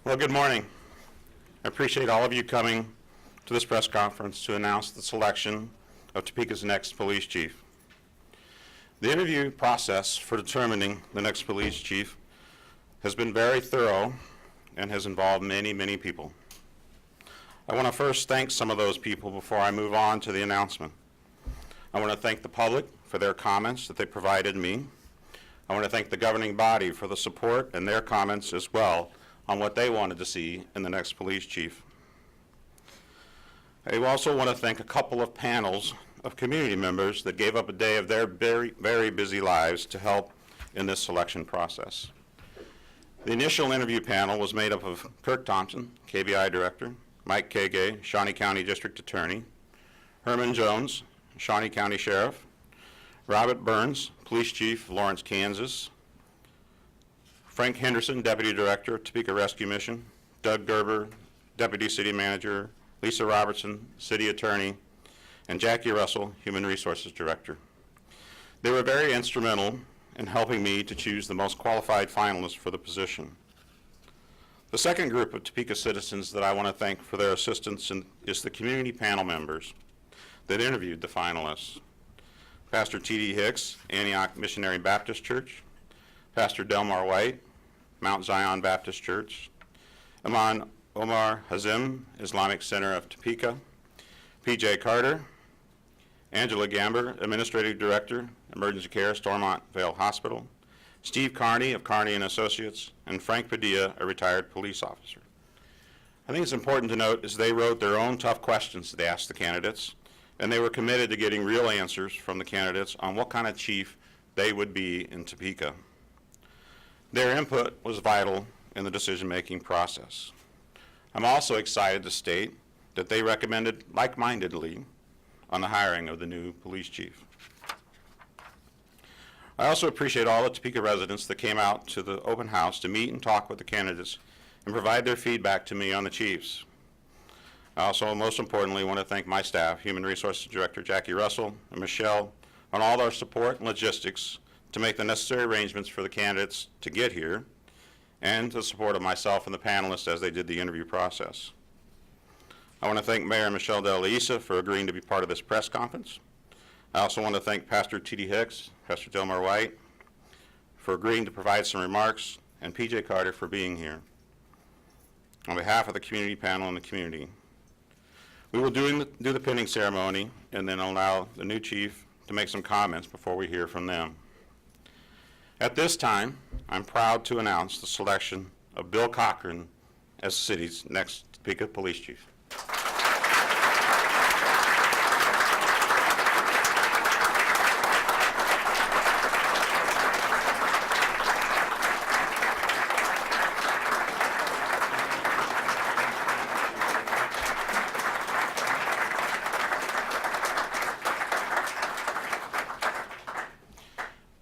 Well, good morning. I appreciate all of you coming to this press conference to announce the selection of Topeka's next police chief. The interview process for determining the next police chief has been very thorough and has involved many, many people. I want to first thank some of those people before I move on to the announcement. I want to thank the public for their comments that they provided me. I want to thank the governing body for the support and their comments as well on what they wanted to see in the next police chief. I also want to thank a couple of panels of community members that gave up a day of their very, very busy lives to help in this selection process. The initial interview panel was made up of Kirk Thompson, KBI Director, Mike Kagay, Shawnee County District Attorney, Herman Jones, Shawnee County Sheriff, Robert Burns, Police Chief, Lawrence, Kansas, Frank Henderson, Deputy Director, Topeka Rescue Mission, Doug Gerber, Deputy City Manager, Lisa Robertson, City Attorney, and Jackie Russell, Human Resources Director. They were very instrumental in helping me to choose the most qualified finalists for the position. The second group of Topeka citizens that I want to thank for their assistance is the community panel members that interviewed the finalists. Pastor T.D. Hicks, Antioch Missionary Baptist Church, Pastor Delmar White, Mount Zion Baptist Church, Iman Omar Hazim, Islamic Center of Topeka, P.J. Carter, Angela Gamber, Administrative Director, Emergency Care, Stormont Vale Hospital, Steve Carney of Carney & Associates, and Frank Padilla, a retired police officer. I think it's important to note is they wrote their own tough questions that they asked the candidates, and they were committed to getting real answers from the candidates on what kind of chief they would be in Topeka. Their input was vital in the decision-making process. I'm also excited to state that they recommended like-mindedly on the hiring of the new police chief. I also appreciate all the Topeka residents that came out to the open house to meet and talk with the candidates and provide their feedback to me on the chiefs. I also, most importantly, want to thank my staff, Human Resources Director Jackie Russell and Michelle, on all their support and logistics to make the necessary arrangements for the candidates to get here, and the support of myself and the panelists as they did the interview process. I want to thank Mayor Michelle Dela for agreeing to be part of this press conference. I also want to thank Pastor T.D. Hicks, Pastor Delmar White, for agreeing to provide some remarks, and P.J. Carter for being here. On behalf of the community panel and the community, we will do the pinning ceremony and then allow the new chief to make some comments before we hear from them. At this time, I'm proud to announce the selection of Bill Cochran as the city's next Topeka police chief.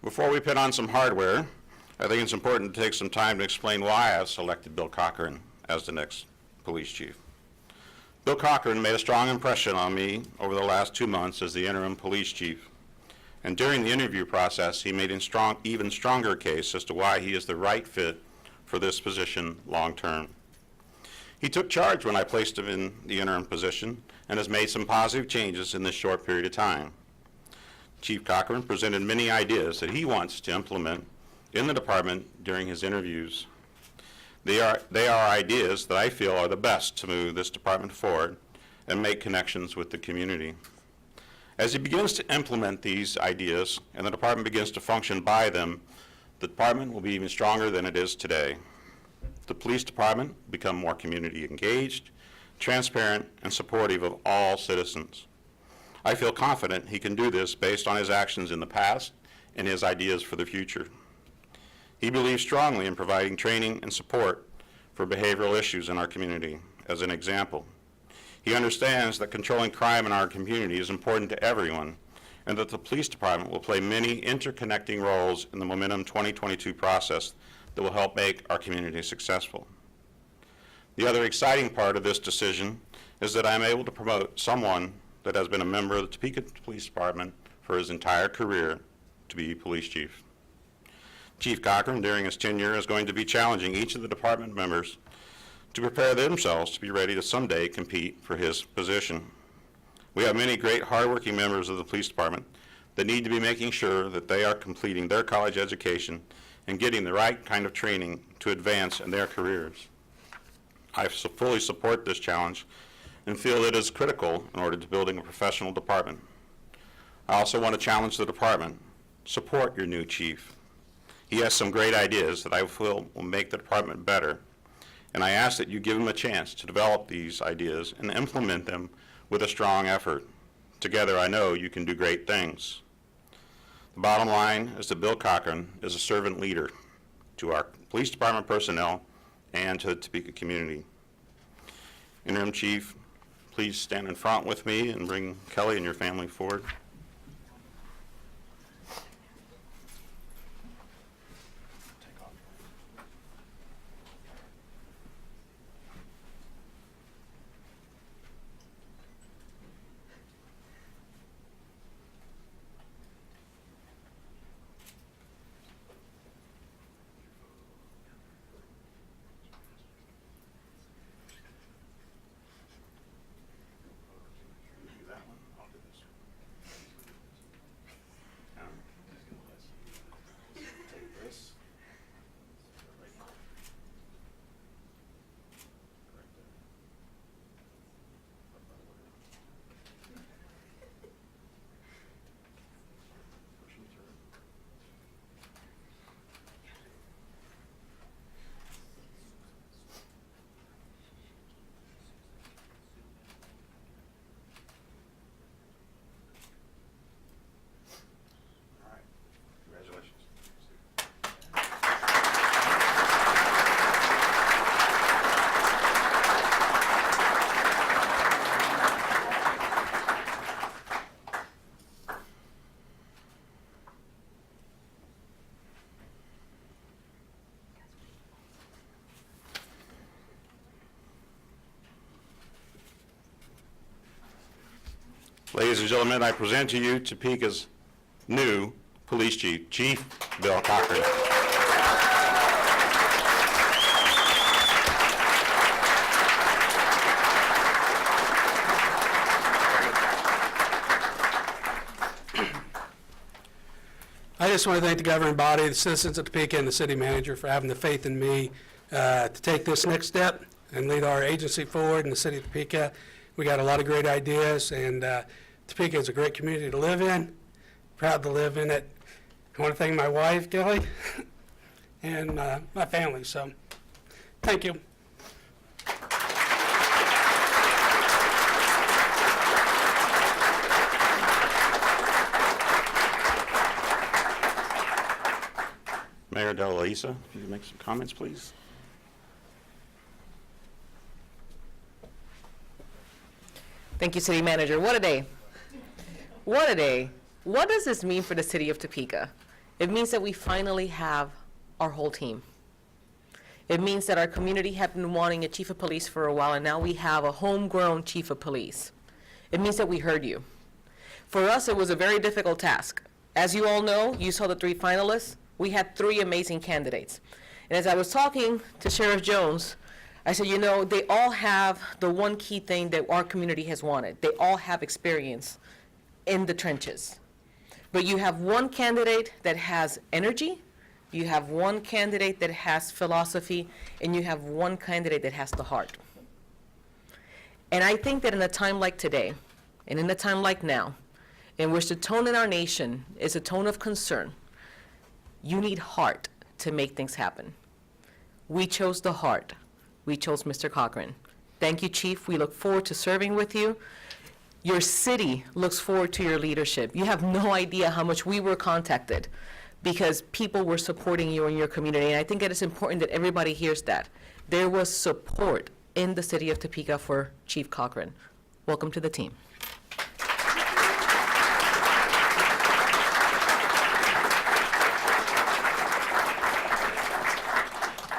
Before we put on some hardware, I think it's important to take some time to explain why I've selected Bill Cochran as the next police chief. Bill Cochran made a strong impression on me over the last 2 months as the interim police chief. And during the interview process, he made an even stronger case as to why he is the right fit for this position long term. He took charge when I placed him in the interim position and has made some positive changes in this short period of time. Chief Cochran presented many ideas that he wants to implement in the department during his interviews. They are ideas that I feel are the best to move this department forward and make connections with the community. As he begins to implement these ideas and the department begins to function by them, the department will be even stronger than it is today. The police department will become more community engaged, transparent, and supportive of all citizens. I feel confident he can do this based on his actions in the past and his ideas for the future. He believes strongly in providing training and support for behavioral issues in our community. As an example, he understands that controlling crime in our community is important to everyone and that the police department will play many interconnecting roles in the Momentum 2022 process that will help make our community successful. The other exciting part of this decision is that I'm able to promote someone that has been a member of the Topeka Police Department for his entire career to be police chief. Chief Cochran, during his tenure, is going to be challenging each of the department members to prepare themselves to be ready to someday compete for his position. We have many great, hardworking members of the police department that need to be making sure that they are completing their college education and getting the right kind of training to advance in their careers. I fully support this challenge and feel it is critical in order to building a professional department. I also want to challenge the department. Support your new chief. He has some great ideas that I feel will make the department better, and I ask that you give him a chance to develop these ideas and implement them with a strong effort. Together, I know you can do great things. The bottom line is that Bill Cochran is a servant leader to our police department personnel and to the Topeka community. Interim Chief, please stand in front with me and bring Kelly and your family forward. Ladies and gentlemen, I present to you Topeka's new police chief, Chief Bill Cochran. I just want to thank the governing body, the citizens of Topeka, and the city manager for having the faith in me to take this next step and lead our agency forward in the city of Topeka. We got a lot of great ideas, and Topeka is a great community to live in. Proud to live in it. I want to thank my wife, Kelly, and my family. So, thank you. Mayor Della Lisa, if you could make some comments, please. Thank you, City Manager. What a day. What a day. What does this mean for the city of Topeka? It means that we finally have our whole team. It means that our community had been wanting a chief of police for a while, and now we have a homegrown chief of police. It means that we heard you. For us, it was a very difficult task. As you all know, you saw the 3 finalists. We had 3 amazing candidates. And as I was talking to Sheriff Jones, I said, you know, they all have the one key thing that our community has wanted. They all have experience in the trenches. But you have one candidate that has energy, you have one candidate that has philosophy, and you have one candidate that has the heart. And I think that in a time like today, and in a time like now, in which the tone in our nation is a tone of concern, you need heart to make things happen. We chose the heart. We chose Mr. Cochran. Thank you, Chief. We look forward to serving with you. Your city looks forward to your leadership. You have no idea how much we were contacted because people were supporting you in your community. And I think it is important that everybody hears that. There was support in the city of Topeka for Chief Cochran. Welcome to the team.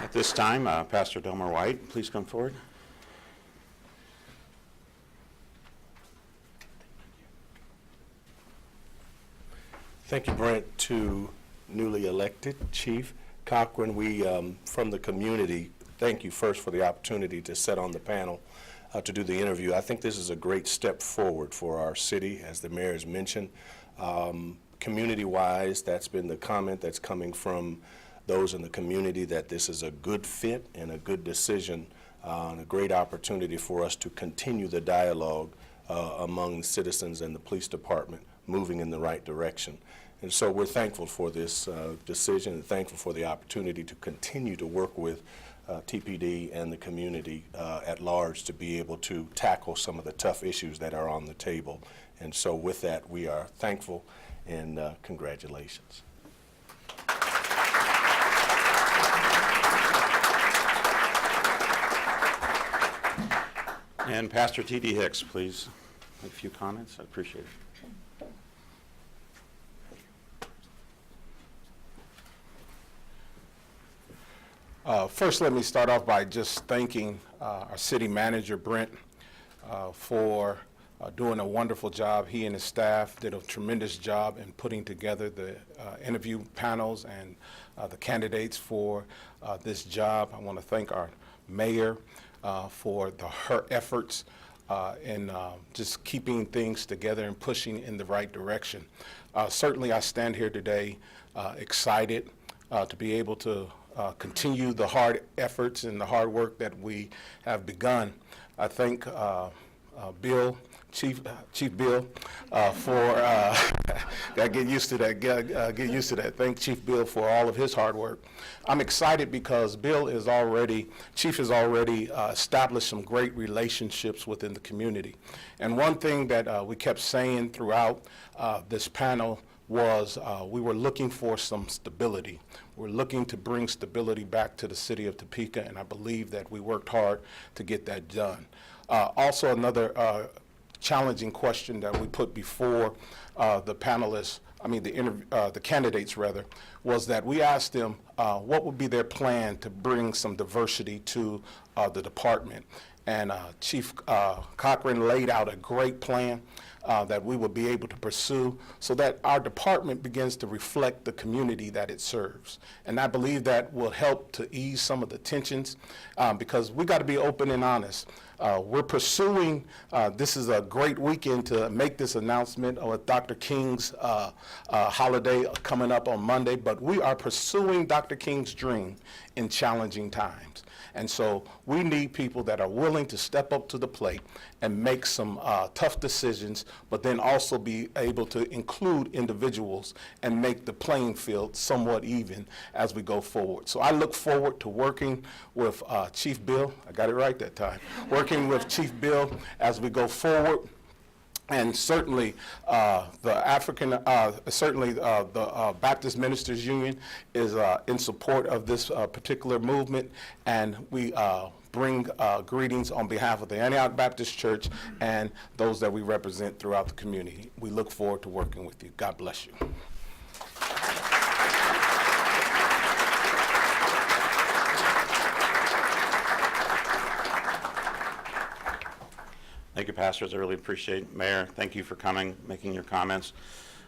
At this time, Pastor Delmer White, please come forward. Thank you, Brent. To newly elected Chief Cochran, we, from the community, thank you first for the opportunity to sit on the panel to do the interview. I think this is a great step forward for our city, as the mayor has mentioned. Community-wise, that's been the comment that's coming from those in the community, that this is a good fit and a good decision and a great opportunity for us to continue the dialogue among citizens and the police department moving in the right direction. And so we're thankful for this decision and thankful for the opportunity to continue to work with TPD and the community at large to be able to tackle some of the tough issues that are on the table. And so with that, we are thankful and congratulations. And Pastor T.D. Hicks, please, make a few comments. I appreciate it. First, let me start off by just thanking our city manager, Brent, for doing a wonderful job. He and his staff did a tremendous job in putting together the interview panels and the candidates for this job. I want to thank our mayor for her efforts in just keeping things together and pushing in the right direction. Certainly, I stand here today excited to be able to continue the hard efforts and the hard work that we have begun. I thank Bill, Chief Bill, for gotta get used to that. Get used to that. Thank Chief Bill for all of his hard work. I'm excited because Chief has already established some great relationships within the community. And one thing that we kept saying throughout this panel was we were looking for some stability. We're looking to bring stability back to the city of Topeka, and I believe that we worked hard to get that done. Also, another challenging question that we put before the panelists, the candidates rather, was that we asked them what would be their plan to bring some diversity to the department. And Chief Cochran laid out a great plan that we will be able to pursue so that our department begins to reflect the community that it serves. And I believe that will help to ease some of the tensions because we got to be open and honest. We're pursuing, this is a great weekend to make this announcement with Dr. King's holiday coming up on Monday, but we are pursuing Dr. King's dream in challenging times. And so we need people that are willing to step up to the plate and make some tough decisions, but then also be able to include individuals and make the playing field somewhat even as we go forward. So I look forward to working with Chief Bill, I got it right that time, working with Chief Bill as we go forward. And certainly, the Baptist Ministers Union is in support of this particular movement, and we bring greetings on behalf of the Antioch Baptist Church and those that we represent throughout the community. We look forward to working with you. God bless you. Thank you, pastors. I really appreciate it. Mayor, thank you for coming, making your comments.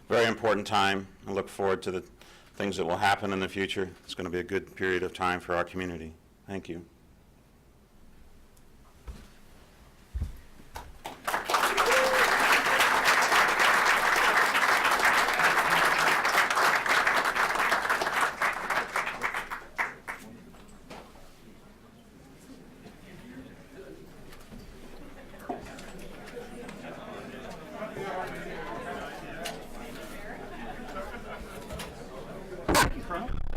Very important time. I look forward to the things that will happen in the future. It's going to be a good period of time for our community. Thank you.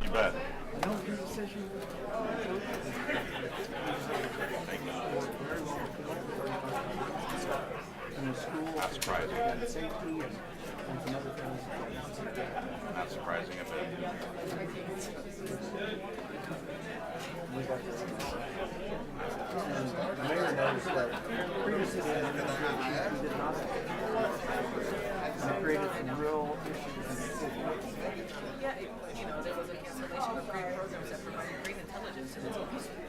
You bet. Not surprising. Not surprising a bit. The mayor noticed that previously they did not and it created some real issues in the city. Yeah, there was a cancellation of great programs that provided great intelligence to the teams.